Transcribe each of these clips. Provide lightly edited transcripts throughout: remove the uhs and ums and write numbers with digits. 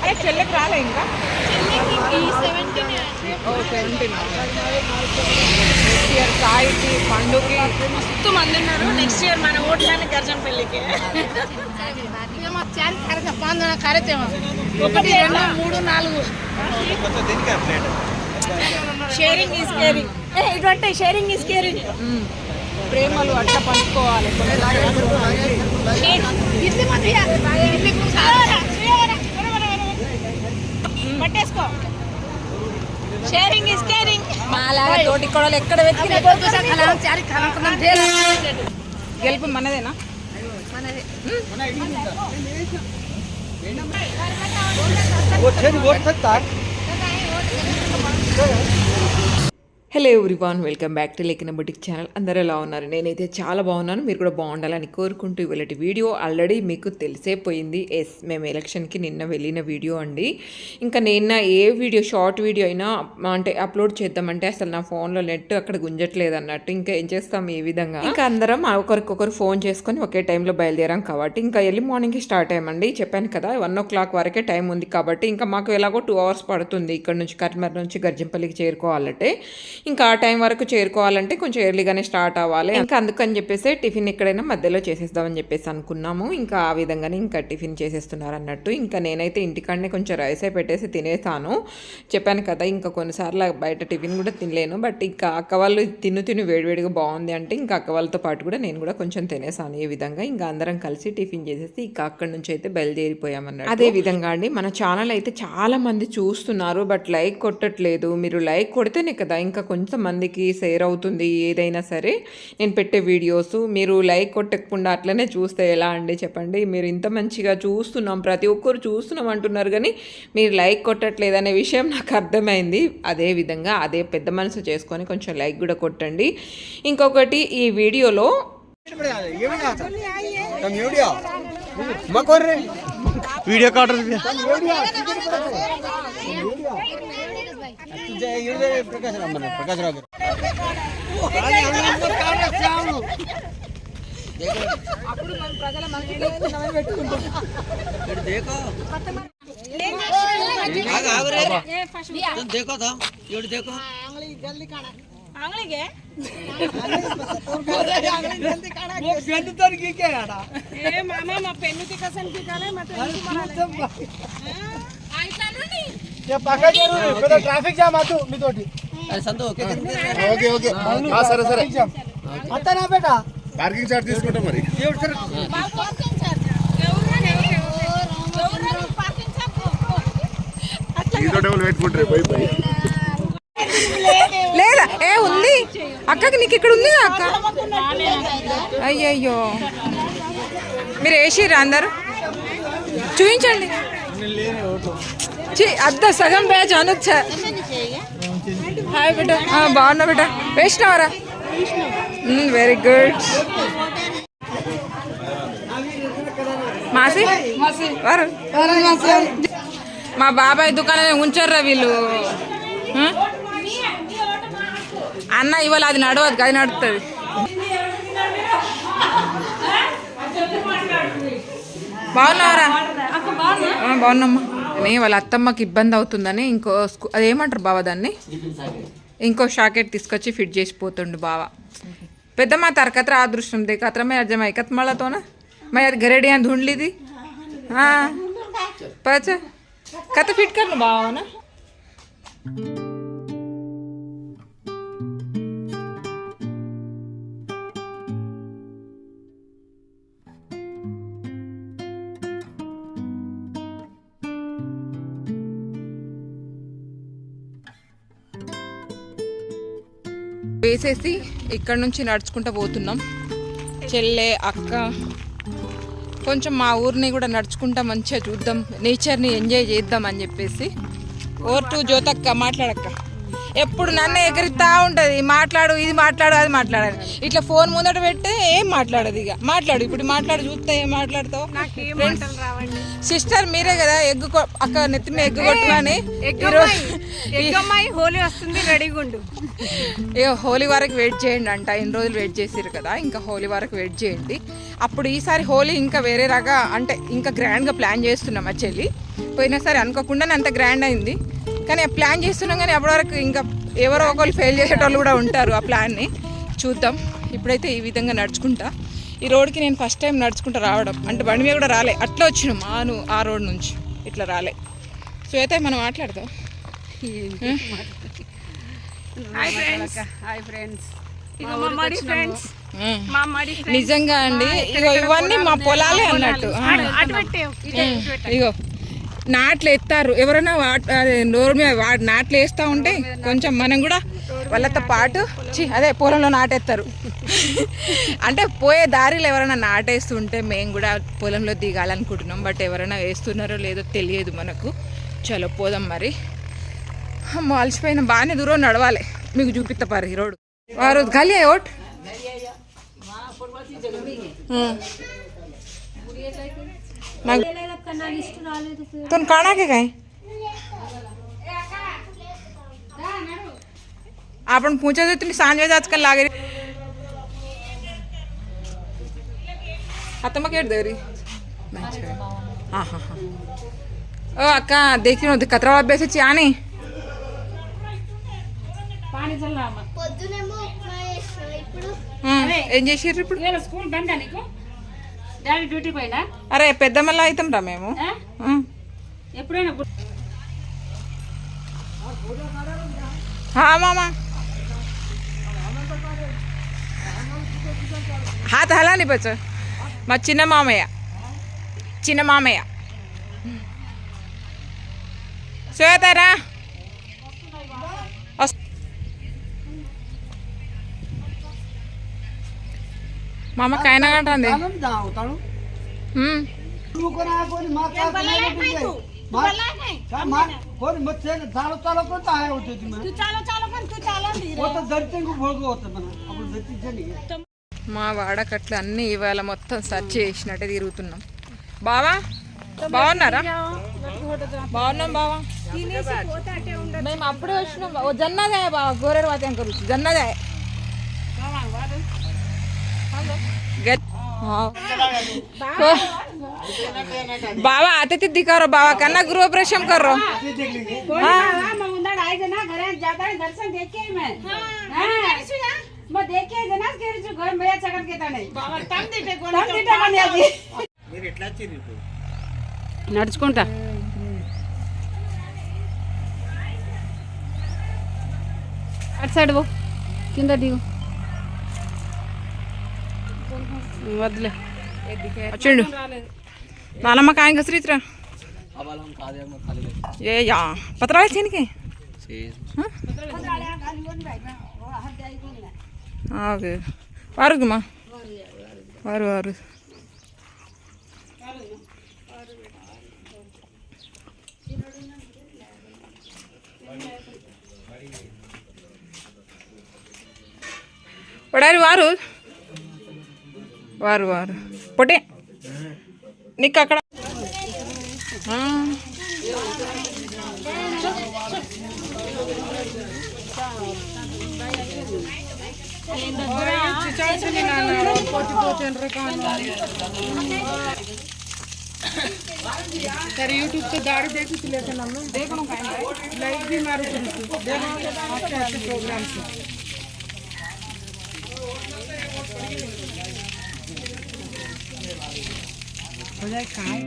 అరే చెల్లెకి రాలే ఇంకా 17 నెక్స్ట్ ఇయర్ సాయికి పండుకి మస్తు మంది ఉన్నారు. నెక్స్ట్ ఇయర్ మన ఓట్లని గర్జంపల్లికి 1 2 3 4 షేరింగ్ ఈజ్ కేరింగ్. ఇటువంటి షేరింగ్ ఈజ్ కేరింగ్. ప్రేమలు అట్లా పంచుకోవాలి. పట్టేసుకో. Sharing is caring. మాలాగా తోటి కొడలు ఎక్కడ గెలుపు మనదేనా? Hello everyone, welcome back to Lekhana boutique channel. అందరూ ఎలా ఉన్నారు? నేనైతే చాలా బాగున్నాను. మీరు కూడా బాగుండాలని కోరుకుంటూ ఇవాళ వీడియో ఆల్రెడీ మీకు తెలిసే పోయింది. మేము ఎలక్షన్కి నిన్న వెళ్ళిన వీడియో అండి. ఇంకా నిన్న ఏ వీడియో షార్ట్ వీడియో అయినా అంటే అప్లోడ్ చేద్దామంటే అసలు నా ఫోన్లో నెట్ అక్కడ గుంజట్లేదు అన్నట్టు. ఇంకా ఏం చేస్తాం ఈ విధంగా. ఇంకా అందరం ఒకరికొకరు ఫోన్ చేసుకొని ఒకే టైంలో బయలుదేరాం కాబట్టి ఇంకా ఎర్లీ మార్నింగ్కి స్టార్ట్ అయ్యామండి. చెప్పాను కదా 1 o'clock వరకే టైం ఉంది కాబట్టి ఇంకా మాకు ఎలాగో 2 hours పడుతుంది ఇక్కడ నుంచి కరీంనగర్ నుంచి గర్జంపల్లికి చేరుకోవాలంటే. ఇంకా ఆ టైం వరకు చేరుకోవాలంటే కొంచెం ఎర్లీగానే స్టార్ట్ అవ్వాలి. ఇంకా అందుకని చెప్పేసి టిఫిన్ ఎక్కడైనా మధ్యలో చేసేద్దామని చెప్పేసి అనుకున్నాము. ఇంకా ఆ విధంగానే ఇంకా టిఫిన్ చేసేస్తున్నారు అన్నట్టు. ఇంకా నేనైతే ఇంటికాడనే కొంచెం రైసే పెట్టేసి తినేసాను. చెప్పాను కదా ఇంకా కొన్నిసార్లు బయట టిఫిన్ కూడా తినలేను. బట్ ఇంకా అక్క వాళ్ళు తిని వేడివేడిగా బాగుంది అంటే ఇంకా అక్క వాళ్ళతో పాటు కూడా నేను కూడా కొంచెం తినేసాను. ఈ విధంగా ఇంకా అందరం కలిసి టిఫిన్ చేసేసి ఇంకా అక్కడి నుంచి అయితే బయలుదేరిపోయామన్నట్టు. అదే విధంగా అండి మన ఛానల్ అయితే చాలా మంది చూస్తున్నారు, బట్ లైక్ కొట్టట్లేదు. మీరు లైక్ కొడితేనే కదా ఇంకా కొంతమందికి షేర్ అవుతుంది ఏదైనా సరే నేను పెట్టే వీడియోస్. మీరు లైక్ కొట్టకుండా అట్లనే చూస్తే ఎలా అండి చెప్పండి. మీరు ఇంత మంచిగా చూస్తున్నాం, ప్రతి ఒక్కరు చూస్తున్నాం అంటున్నారు కానీ మీరు లైక్ కొట్టట్లేదు అనే విషయం నాకు అర్థమైంది. అదే విధంగా అదే పెద్ద మనసు చేసుకొని కొంచెం లైక్ కూడా కొట్టండి. ఇంకొకటి ఈ వీడియోలో वीडियो काट प्रकाश राव देखो था देखो ట్రాఫిక్ జామ్ అటు మీతోటి సరే సరే అత్తనా బేట పార్కింగ్ చార్జ్ తీసుకుంటాం మరి. లేదా ఏ ఉంది అక్కకి, నీకు ఇక్కడ ఉంది అక్క. అయ్యయ్యో మీరు వేసిర్రా అందరు? చూపించండి. అద్ద సగం బ్యాచ్ అనొచ్చా. హాయ్ బిడ్డ, బాగున్నా బిడ్డ. వేసినావరా? Very good. మాసి వారు మా బాబాయ్ దుకాణం ఉంచారా వీళ్ళు. అన్న ఇవాళ అది నడవద్దు, అది నడుస్తుంది. బాగున్నావరా? బాగున్నామ్మా. వాళ్ళ అత్తమ్మకి ఇబ్బంది అవుతుందని ఇంకో అదేమంటారు బావ దాన్ని, ఇంకో షాకెట్ తీసుకొచ్చి ఫిట్ చేసిపోతుండు బావ. పెద్దమ్మ తరకత్ర అదృష్టం देखा मैं अर्जमा एकत मला तो ना मैं घरेडी यहाँ ढूंढ ली थी. हाँ पता कत फिट करना बावा ना. వేసేసి ఇక్కడ నుంచి నడుచుకుంటూ పోతున్నాం. చెల్లె అక్క కొంచెం మా ఊరిని కూడా నడుచుకుంటా మంచిగా చూద్దాం, నేచర్ని ఎంజాయ్ చేద్దాం అని చెప్పేసి. Or to జ్యోతక్క మాట్లాడక్క. ఎప్పుడు నన్ను ఎగరిస్తా ఉంటుంది, మాట్లాడు ఇది మాట్లాడు అది మాట్లాడాలి. ఇట్లా ఫోన్ ముందట పెడితే ఏం మాట్లాడదు. ఇక మాట్లాడు, ఇప్పుడు మాట్లాడు, చూస్తే ఏం మాట్లాడతావు. సిస్టర్ మీరే కదా అక్క నెత్తి మీద ఎగ్గు కొట్టుమని హోలీ వస్తుంది, రెడీగా ఉండు. ఇక హోలీ వరకు వెయిట్ చేయండి అంట. ఇన్ని రోజులు వెయిట్ చేసారు కదా, ఇంకా హోలీ వరకు వెయిట్ చేయండి. అప్పుడు ఈసారి హోలీ ఇంకా వేరే రగా అంటే ఇంకా గ్రాండ్గా ప్లాన్ చేస్తున్నాం. మా చెల్లి పోయినసారి అనుకోకుండానే అంత గ్రాండ్ అయింది, కానీ ప్లాన్ చేస్తున్నాం. కానీ అప్పటివరకు ఇంకా ఎవరో ఒకరు ఫెయిల్ చేసేటోళ్ళు కూడా ఉంటారు. ఆ ప్లాన్ని చూద్దాం. ఇప్పుడైతే ఈ విధంగా నడుచుకుంటా ఈ రోడ్కి నేను ఫస్ట్ టైం నడుచుకుంటా రావడం, అంటే బండి మీద కూడా రాలే, అట్లా వచ్చినాం ఆ రోడ్ నుంచి ఇట్లా రాలే. సో అయితే మనం మాట్లాడతాం. నిజంగా అండి, ఇవన్నీ మా పొలాలే అన్నట్టు. ఇగో నాట్లు ఎత్తారు, ఎవరైనా నోరు మీద నాట్లు వేస్తూ ఉంటే కొంచెం మనం కూడా వాళ్ళతో పాటు అదే పొలంలో నాటేస్తారు. అంటే పోయే దారిలో ఎవరైనా నాటేస్తుంటే మేము కూడా పొలంలో దిగాలనుకుంటున్నాం. బట్ ఎవరైనా వేస్తున్నారో లేదో తెలియదు మనకు. చలో పోదాం మరి. అలసిపోయిన బాగానే దూరం నడవాలి, మీకు చూపిస్తా పారు ఈ రోడ్డు. వారు ఖాళీ ఓట్ तुम खाना के गए आपण पूछा तो तुम्ही सांज वेळेस आजकाल लागे आता मग दे रही हाँ हाँ हाँ ओ अक्का देखी नव्हती कचरा अभ्यासाची आणि ఏం చేసిర్రు ఇప్పుడు? స్కూల్ బండా నీకు? డాడీ డ్యూటీ పోయినా? అరే పెద్దమ్మలా అవుతాం రా మేము. ఎప్పుడైనా మామా हाथ हला नहीं बच्चा మా చిన్న మామయ్య శ్వేతారా మామ కాయన కంటుంది. మా వాడకట్లు అన్నీ ఇవాళ మొత్తం సర్చ్ చేసినట్టే తిరుగుతున్నాం. బావా బాగున్నారా? బాగున్నాం బావా. మేము అప్పుడే వచ్చినాం. జన్నదాయ బావా, గోరేరు వాతే అంకరు జన్నదాయ. बाबा आते थे दिखारो बाबा करना गृह प्रवेश कर रो दर्शन देख के मैं देख के जना के घर में चकर के ताने बाबा तम देटे कोन మీరు ఎట్లా చిరిరు నడుచుకుంటా అట్ సైడ్ పో కింద దిగు వదిలే వచ్చిండు నానమ్మ కాయం కసరిత్రా ఏ యా పత్రాలు చేయనికి ఓకే వారుమా వారు పడారు వారు పొట్టే నీకు అక్కడ सर यूट्यूब पे गाड़ी देखी थी लेकिन हम देखो लाइक भी मारो अच्छे प्रोग्राम से हो जाए कहाँ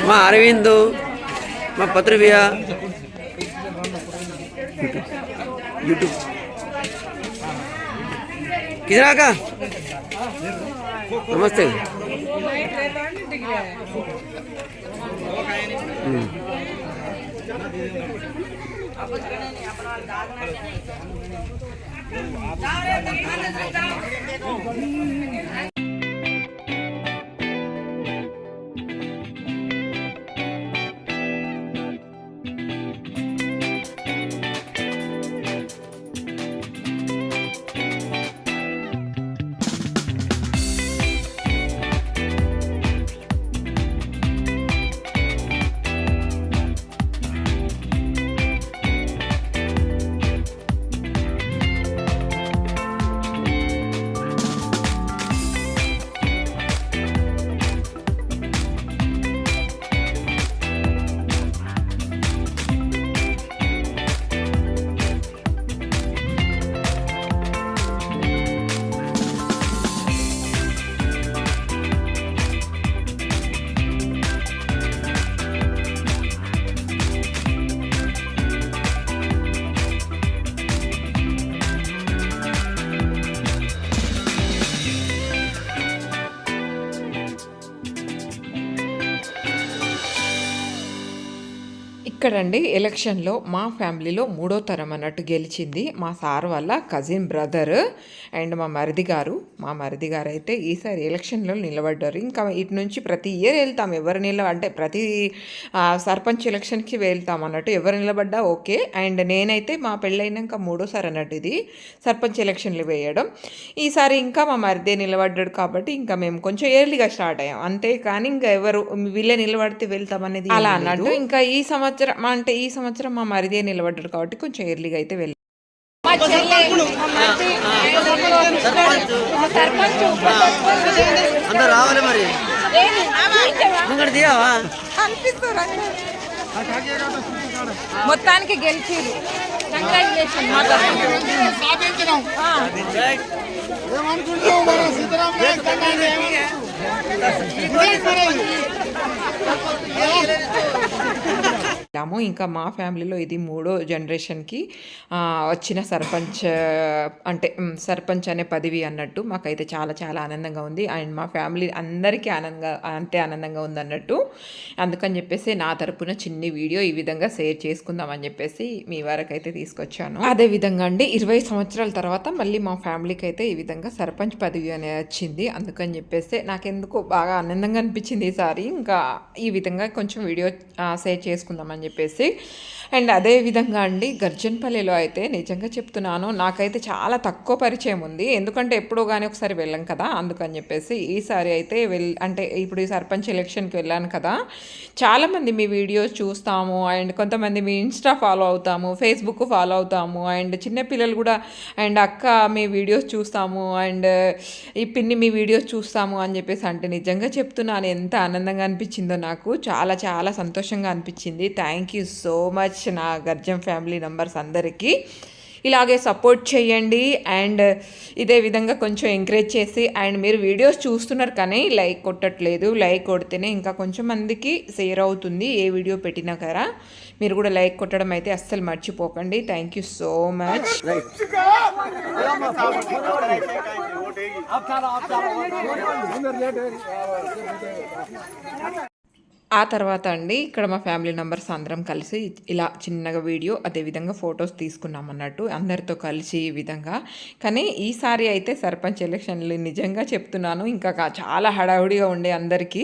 మా అరవింద్ మా పత్రివ్య యూట్యూబ్ కిరాక నమస్తే ఇక్కడండి ఎలక్షన్లో మా ఫ్యామిలీలో 3వ తరం అన్నట్టు గెలిచింది మా సార్ వాళ్ళ కజిన్ బ్రదర్ అండ్ మా మరిది గారు అయితే ఈసారి ఎలక్షన్లో నిలబడ్డారు. ఇంకా ఇటు నుంచి ప్రతి ఇయర్ వెళ్తాం, ఎవరు అంటే ప్రతి సర్పంచ్ ఎలక్షన్కి వెళ్తాం అన్నట్టు, ఎవరు నిలబడ్డా ఓకే. అండ్ నేనైతే మా పెళ్ళైనాక 3వసారి అన్నట్టు ఇది సర్పంచ్ ఎలక్షన్లు వేయడం. ఈసారి ఇంకా మా మరిదే నిలబడ్డాడు కాబట్టి ఇంకా మేము కొంచెం ఎర్లీగా స్టార్ట్ అయ్యాం అంతే. కానీ ఇంకా ఎవరు వీళ్ళే నిలబడితే వెళ్తాం అనేది అలా అన్నట్టు. ఇంకా ఈ సంవత్సరం మా మరిదే నిలబడ్డాడు కాబట్టి కొంచెం ఎర్లీగా అయితే వెళ్ళాం. అందరు రావాలి మరి ముంగడు తీయవా మొత్తానికి గెలిచిరు. ఇంకా మా ఫ్యామిలీలో ఇది 3వ జనరేషన్కి వచ్చిన సర్పంచ్ అనే పదవి అన్నట్టు. మాకైతే చాలా చాలా ఆనందంగా ఉంది అండ్ మా ఫ్యామిలీ అందరికీ ఆనందంగా ఉంది అన్నట్టు. అందుకని చెప్పేసి నా తరపున చిన్ని వీడియో ఈ విధంగా షేర్ చేసుకుందామని చెప్పేసి మీ వరకు అయితే తీసుకొచ్చాను. అదేవిధంగా అండి 20 సంవత్సరాల తర్వాత మళ్ళీ మా ఫ్యామిలీకి అయితే ఈ విధంగా సర్పంచ్ పదవి అనేది వచ్చింది. అందుకని చెప్పేసి నాకెందుకు బాగా ఆనందంగా అనిపించింది ఈసారి. ఇంకా ఈ విధంగా కొంచెం వీడియో షేర్ చేసుకుందామని చెప్పేసి. అండ్ అదేవిధంగా అండి గర్జన్పల్లిలో అయితే నిజంగా చెప్తున్నాను, నాకైతే చాలా తక్కువ పరిచయం ఉంది. ఎందుకంటే ఎప్పుడో కానీ ఒకసారి వెళ్ళాం కదా, అందుకని చెప్పేసి ఈసారి అయితే ఇప్పుడు ఈ సర్పంచ్ ఎలక్షన్కి వెళ్ళాను కదా, చాలామంది మీ వీడియోస్ చూస్తాము అండ్ కొంతమంది మీ ఇన్స్టా ఫాలో అవుతాము, ఫేస్బుక్ ఫాలో అవుతాము అండ్ చిన్నపిల్లలు కూడా అండ్ అక్క మీ వీడియోస్ చూస్తాము అండ్ ఈ పిన్ని మీ వీడియోస్ చూస్తాము అని చెప్పేసి అంటే నిజంగా చెప్తున్నాను ఎంత ఆనందంగా అనిపించిందో నాకు. చాలా చాలా సంతోషంగా అనిపించింది. థ్యాంక్ యూ సో మచ్ నా గర్జం ఫ్యామిలీ మెంబర్స్ అందరికీ. ఇలాగే సపోర్ట్ చేయండి అండ్ ఇదే విధంగా కొంచెం ఎంకరేజ్ చేసి అండ్ మీరు వీడియోస్ చూస్తున్నారు కానీ లైక్ కొట్టట్లేదు. లైక్ కొడితేనే ఇంకా కొంచెం మందికి షేర్ అవుతుంది ఏ వీడియో పెట్టినా కదా. మీరు కూడా లైక్ కొట్టడం అయితే అస్సలు మర్చిపోకండి. Thank you so much. ఆ తర్వాత అండి ఇక్కడ మా ఫ్యామిలీ మెంబర్స్ అందరం కలిసి ఇలా చిన్నగా వీడియో అదేవిధంగా ఫొటోస్ తీసుకున్నాం అన్నట్టు అందరితో కలిసి ఈ విధంగా. కానీ ఈసారి అయితే సర్పంచ్ ఎలక్షన్లు నిజంగా చెప్తున్నాను ఇంకా చాలా హడావుడిగా ఉండే అందరికీ.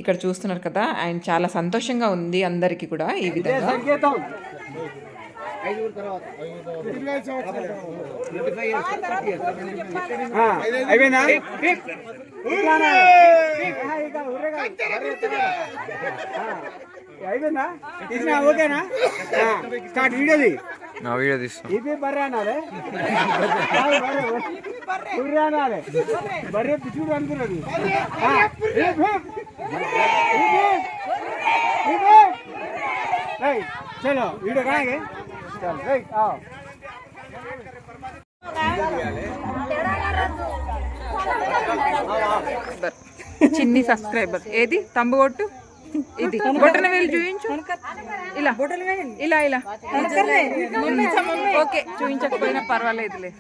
ఇక్కడ చూస్తున్నారు కదా అండ్ చాలా సంతోషంగా ఉంది అందరికీ కూడా ఈ విధంగా. అయిపోయిందా తీసినా ఓకేనా స్టార్ట్ వీడియోది నా వీడియో తీస్తాను. ఇది బర్రె అనాలి బర్రె అనాలి బర్రె పిచ్చుడు అనుకున్నది చలో వీడియో కాగే చల్ రైట్ చిన్ని సబ్స్క్రైబర్ ఏది తంబు కొట్టు, ఇది బొట్టన వేలు చూపించు, ఇలా ఇలా ఇలా ఓకే చూపించకపోయినా పర్వాలేదులే.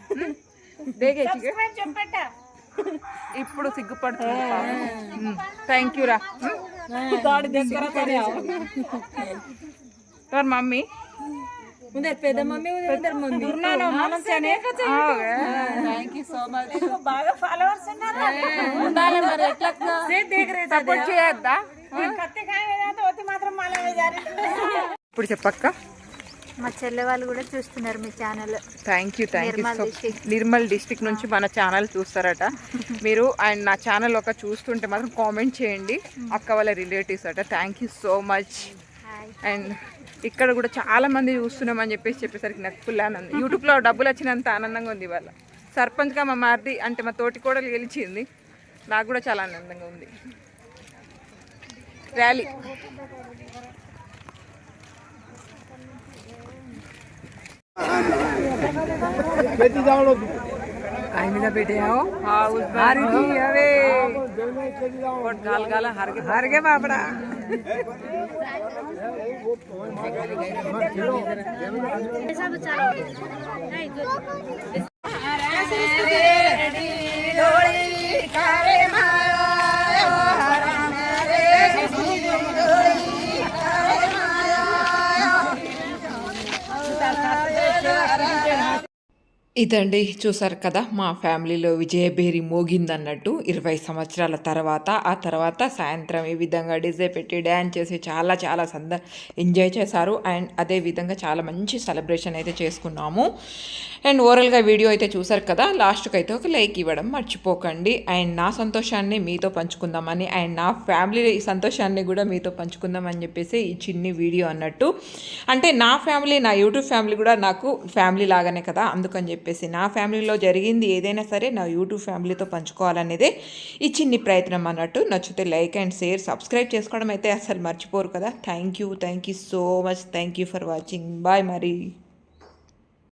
దేగే ఇప్పుడు సిగ్గుపడుతుంది. థ్యాంక్ యూ రా మమ్మీ పెద్ద మమ్మీ ఇద్దరు mummy thank you so much. బాగా ఫాలోవర్స్ ఉన్నారు సపోర్ట్ చేయొద్దా? ఇప్పుడు చెప్పక్క. మా చెల్లె వాళ్ళు కూడా చూస్తున్నారు మీ channel. Thank you so Nirmal district నుంచి మన ఛానల్ చూస్తారట మీరు. అండ్ నా ఛానల్ ఒక చూస్తుంటే మాత్రం కామెంట్ చేయండి, అక్క వాళ్ళ రిలేటివ్స్ అట. Thank you so much. And ఇక్కడ కూడా చాలా మంది చూస్తున్నామని చెప్పేసరికి నాకు ఫుల్ ఆనందం. యూట్యూబ్లో డబ్బులు వచ్చినంత ఆనందంగా ఉంది. ఇవాళ సర్పంచ్గా మా మారిది అంటే మా తోటి కోడలు గెలిచింది, నాకు కూడా చాలా ఆనందంగా ఉంది. ర్యాలీ हारगे बापड़ा ఇదండి చూసారు కదా మా ఫ్యామిలీలో విజయభేరి మోగిందన్నట్టు 20 సంవత్సరాల తర్వాత. ఆ తర్వాత సాయంత్రం ఈ విధంగా డీజే పెట్టి డ్యాన్స్ చేసి చాలా ఎంజాయ్ చేశారు. అండ్ అదే విధంగా చాలా మంచి సెలబ్రేషన్ అయితే చేసుకున్నాము. అండ్ ఓవరాల్గా వీడియో అయితే చూసారు కదా, లాస్ట్కి అయితే ఒక లైక్ ఇవ్వడం మర్చిపోకండి. అండ్ నా సంతోషాన్ని మీతో పంచుకుందామని అండ్ నా ఫ్యామిలీ సంతోషాన్ని కూడా మీతో పంచుకుందామని చెప్పేసి ఈ చిన్ని వీడియో అన్నట్టు. అంటే నా ఫ్యామిలీ, నా యూట్యూబ్ ఫ్యామిలీ కూడా నాకు ఫ్యామిలీ లాగానే కదా, అందుకని చెప్పేసి నా ఫ్యామిలీలో జరిగింది ఏదైనా సరే నా యూట్యూబ్ ఫ్యామిలీతో పంచుకోవాలనేదే ఈ చిన్ని ప్రయత్నం అన్నట్టు. నచ్చితే లైక్ అండ్ షేర్, సబ్స్క్రైబ్ చేసుకోవడం అయితే అసలు మర్చిపోరు కదా. Thank you so much. Thank you for watching. Bye మరి.